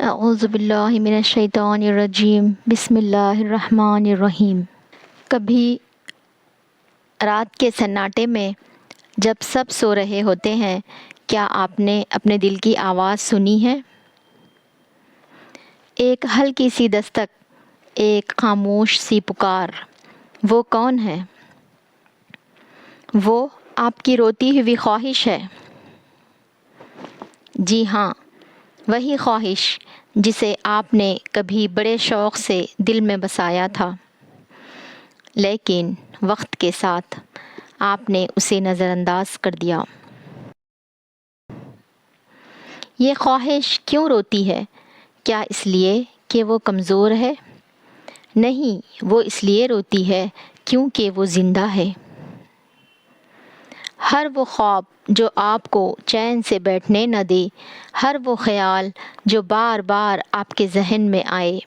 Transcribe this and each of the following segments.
اعوذ باللہ من الشیطان الرجیم بسم اللہ الرحمن الرحیم۔ کبھی رات کے سناٹے میں جب سب سو رہے ہوتے ہیں، کیا آپ نے اپنے دل کی آواز سنی ہے؟ ایک ہلکی سی دستک، ایک خاموش سی پکار۔ وہ کون ہے؟ وہ آپ کی روتی ہوئی خواہش ہے۔ جی ہاں، وہی خواہش جسے آپ نے کبھی بڑے شوق سے دل میں بسایا تھا، لیکن وقت کے ساتھ آپ نے اسے نظر انداز کر دیا۔ یہ خواہش کیوں روتی ہے؟ کیا اس لیے کہ وہ کمزور ہے؟ نہیں، وہ اس لیے روتی ہے کیونکہ وہ زندہ ہے۔ ہر وہ خواب جو آپ کو چین سے بیٹھنے نہ دے، ہر وہ خیال جو بار بار آپ کے ذہن میں آئے،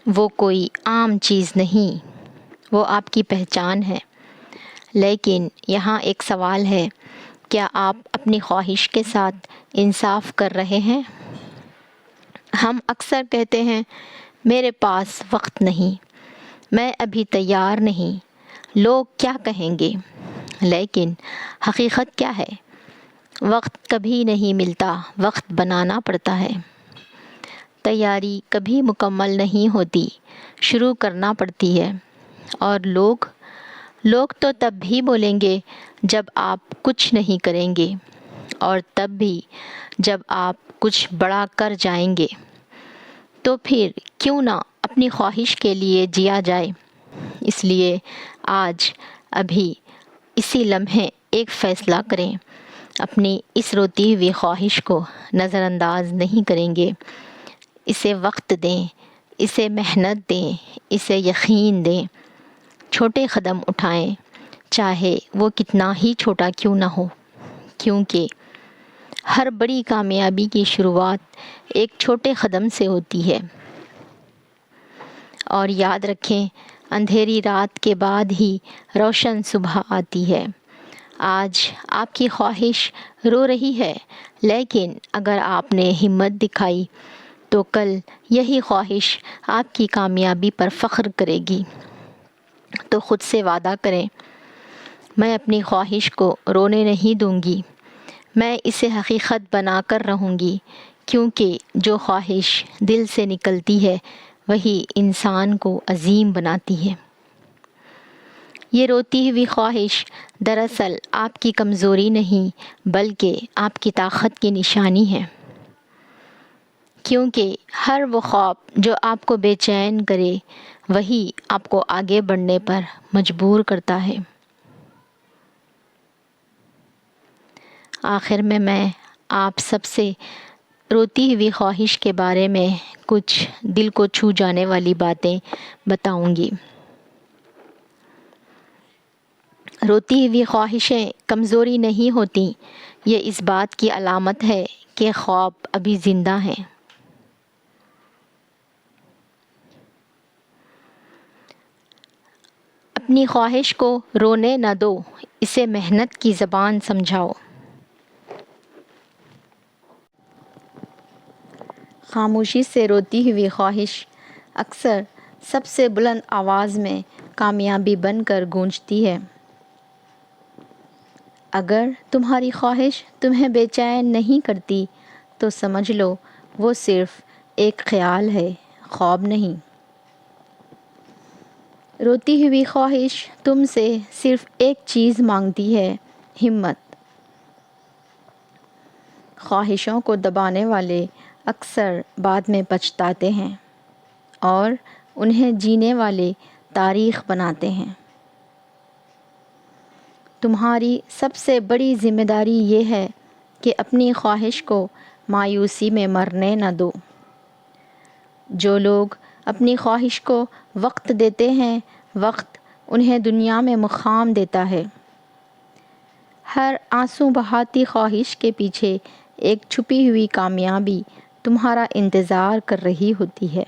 وہ کوئی عام چیز نہیں، وہ آپ کی پہچان ہے۔ لیکن یہاں ایک سوال ہے، کیا آپ اپنی خواہش کے ساتھ انصاف کر رہے ہیں؟ ہم اکثر کہتے ہیں، میرے پاس وقت نہیں، میں ابھی تیار نہیں، لوگ کیا کہیں گے؟ لیکن حقیقت کیا ہے؟ وقت کبھی نہیں ملتا، وقت بنانا پڑتا ہے۔ تیاری کبھی مکمل نہیں ہوتی، شروع کرنا پڑتی ہے۔ اور لوگ تو تب بھی بولیں گے جب آپ کچھ نہیں کریں گے، اور تب بھی جب آپ کچھ بڑا کر جائیں گے۔ تو پھر کیوں نہ اپنی خواہش کے لیے جیا جائے؟ اس لیے آج ابھی اسی لمحے ایک فیصلہ کریں، اپنی اس روتی ہوئی خواہش کو نظر انداز نہیں کریں گے۔ اسے وقت دیں، اسے محنت دیں، اسے یقین دیں۔ چھوٹے قدم اٹھائیں، چاہے وہ کتنا ہی چھوٹا کیوں نہ ہو، کیونکہ ہر بڑی کامیابی کی شروعات ایک چھوٹے قدم سے ہوتی ہے۔ اور یاد رکھیں، اندھیری رات کے بعد ہی روشن صبح آتی ہے۔ آج آپ کی خواہش رو رہی ہے، لیکن اگر آپ نے ہمت دکھائی تو کل یہی خواہش آپ کی کامیابی پر فخر کرے گی۔ تو خود سے وعدہ کریں، میں اپنی خواہش کو رونے نہیں دوں گی، میں اسے حقیقت بنا کر رہوں گی، کیونکہ جو خواہش دل سے نکلتی ہے وہی انسان کو عظیم بناتی ہے۔ یہ روتی ہوئی خواہش دراصل آپ کی کمزوری نہیں بلکہ آپ کی طاقت کی نشانی ہے، کیونکہ ہر وہ خواب جو آپ کو بے چین کرے وہی آپ کو آگے بڑھنے پر مجبور کرتا ہے۔ آخر میں آپ سب سے روتی ہوئی خواہش کے بارے میں کچھ دل کو چھو جانے والی باتیں بتاؤں گی۔ روتی ہوئی خواہشیں کمزوری نہیں ہوتیں، یہ اس بات کی علامت ہے کہ خواب ابھی زندہ ہیں۔ اپنی خواہش کو رونے نہ دو، اسے محنت کی زبان سمجھاؤ۔ خاموشی سے روتی ہوئی خواہش اکثر سب سے بلند آواز میں کامیابی بن کر گونجتی ہے۔ اگر تمہاری خواہش تمہیں بے چین نہیں کرتی تو سمجھ لو وہ صرف ایک خیال ہے، خواب نہیں۔ روتی ہوئی خواہش تم سے صرف ایک چیز مانگتی ہے، ہمت۔ خواہشوں کو دبانے والے اکثر بعد میں پچھتاتے ہیں اور انہیں جینے والے تاریخ بناتے ہیں۔ تمہاری سب سے بڑی ذمہ داری یہ ہے کہ اپنی خواہش کو مایوسی میں مرنے نہ دو۔ جو لوگ اپنی خواہش کو وقت دیتے ہیں، وقت انہیں دنیا میں مقام دیتا ہے۔ ہر آنسو بہاتی خواہش کے پیچھے ایک چھپی ہوئی کامیابی تمہارا انتظار کر رہی ہوتی ہے۔